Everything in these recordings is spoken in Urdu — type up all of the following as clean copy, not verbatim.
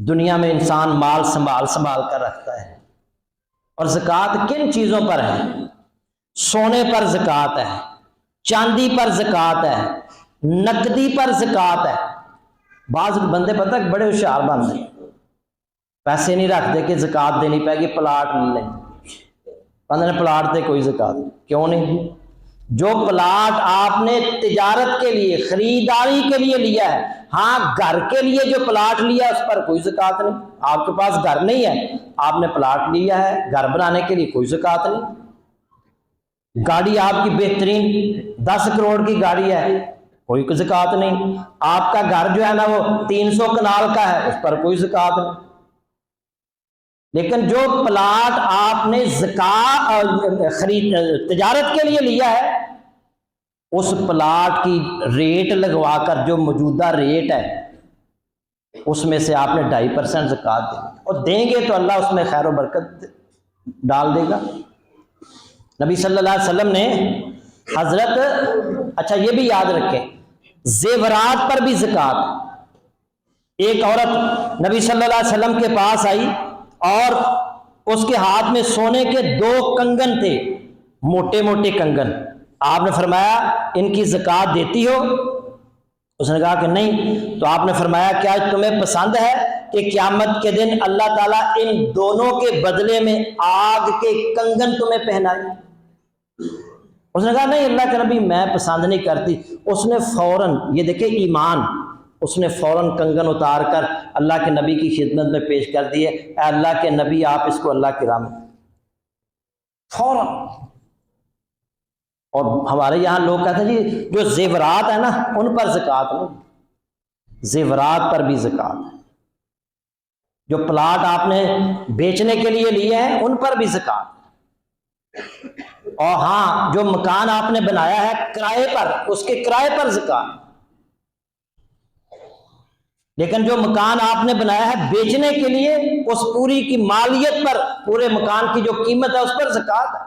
دنیا میں انسان مال سنبھال کر رکھتا ہے، اور زکوٰۃ کن چیزوں پر ہے؟ سونے پر زکوٰۃ ہے، چاندی پر زکوٰۃ ہے، نقدی پر زکوٰۃ ہے۔ بعض بندے پتہ بڑے ہوشیار بنتے ہیں، پیسے نہیں رکھتے کہ زکوٰۃ دینی پائے گی، پلاٹ نہیں لیں، بندے نے پلاٹ تے کوئی زکوٰۃ نہیں، کیوں نہیں؟ جو پلاٹ آپ نے تجارت کے لیے، خریداری کے لیے لیا ہے، ہاں گھر کے لیے جو پلاٹ لیا اس پر کوئی زکوٰۃ نہیں۔ آپ کے پاس گھر نہیں ہے، آپ نے پلاٹ لیا ہے گھر بنانے کے لیے، کوئی زکوٰۃ نہیں۔ گاڑی آپ کی بہترین 10 کروڑ کی گاڑی ہے، کوئی زکوٰۃ نہیں۔ آپ کا گھر جو ہے نا وہ 300 کنال کا ہے، اس پر کوئی زکوٰۃ نہیں۔ لیکن جو پلاٹ آپ نے تجارت کے لیے لیا ہے، اس پلاٹ کی ریٹ لگوا کر جو موجودہ ریٹ ہے اس میں سے آپ نے 2.5% زکوٰۃ دیں گے، اور دیں گے تو اللہ اس میں خیر و برکت ڈال دے گا۔ نبی صلی اللہ علیہ وسلم نے اچھا یہ بھی یاد رکھیں، زیورات پر بھی زکوٰۃ۔ ایک عورت نبی صلی اللہ علیہ وسلم کے پاس آئی اور اس کے ہاتھ میں سونے کے 2 کنگن تھے، موٹے موٹے کنگن۔ آپ نے فرمایا ان کی زکوٰۃ دیتی ہو؟ اس نے کہا کہ نہیں۔ تو آپ نے فرمایا کیا تمہیں پسند ہے کہ قیامت کے دن اللہ تعالیٰ ان دونوں کے بدلے میں آگ کے کنگن تمہیں پہنائے؟ اس نے کہا نہیں اللہ کے نبی میں پسند نہیں کرتی۔ اس نے فوراً، یہ دیکھیں ایمان، اس نے فوراً کنگن اتار کر اللہ کے نبی کی خدمت میں پیش کر دیے، اے اللہ کے نبی آپ اس کو اللہ کی راہ میں، فوراً۔ اور ہمارے یہاں لوگ کہتے ہیں جی جو زیورات ہیں نا ان پر زکوٰۃ نہیں، زیورات پر بھی زکوٰۃ ہے۔ جو پلاٹ آپ نے بیچنے کے لیے لیے ہیں ان پر بھی زکوٰۃ ہے، اور ہاں جو مکان آپ نے بنایا ہے کرائے پر، اس کے کرائے پر زکوٰۃ۔ لیکن جو مکان آپ نے بنایا ہے بیچنے کے لیے، اس پوری کی مالیت پر، پورے مکان کی جو قیمت ہے اس پر زکوٰۃ ہے۔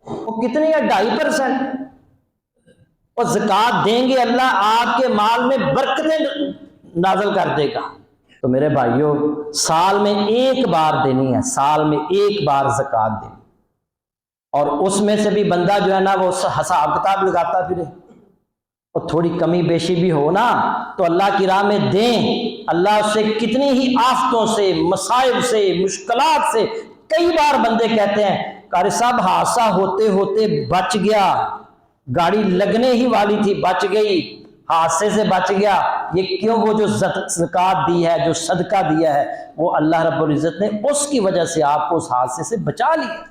وہ کتنی ہے؟ 2.5%۔ اور زکوٰۃ دیں گے اللہ آپ کے مال میں برکتیں نازل کر دے گا۔ تو میرے بھائیوں سال میں 1 بار دینی ہے، سال میں 1 بار زکوٰۃ دینی، اور اس میں سے بھی بندہ جو ہے نا وہ حساب کتاب لگاتا پھرے، اور تھوڑی کمی بیشی بھی ہو نا تو اللہ کی راہ میں دیں۔ اللہ اس سے کتنی ہی آفتوں سے، مصائب سے، مشکلات سے، کئی بار بندے کہتے ہیں قاری صاحب حادثہ ہوتے ہوتے بچ گیا، گاڑی لگنے ہی والی تھی بچ گئی، حادثے سے بچ گیا۔ یہ کیوں؟ وہ جو زکوٰۃ دی ہے، جو صدقہ دیا ہے، وہ اللہ رب العزت نے اس کی وجہ سے آپ کو اس حادثے سے بچا لیا۔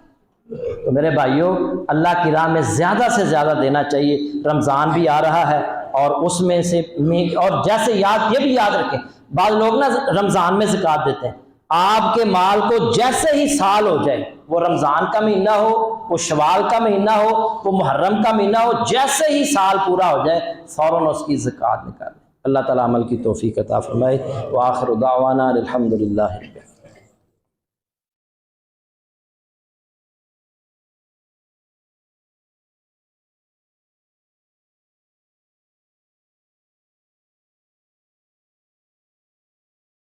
تو میرے بھائیوں اللہ کی راہ میں زیادہ سے زیادہ دینا چاہیے۔ رمضان بھی آ رہا ہے، اور اس میں سے اور جیسے یہ بھی یاد رکھیں، بعض لوگ نا رمضان میں زکوٰۃ دیتے ہیں، آپ کے مال کو جیسے ہی سال ہو جائے، وہ رمضان کا مہینہ ہو، وہ شوال کا مہینہ ہو، وہ محرم کا مہینہ ہو، جیسے ہی سال پورا ہو جائے فوراً اس کی زکوٰۃ نکالیں۔ اللہ تعالیٰ عمل کی توفیق عطا فرمائے۔ وآخر دعوانا الحمدللہ۔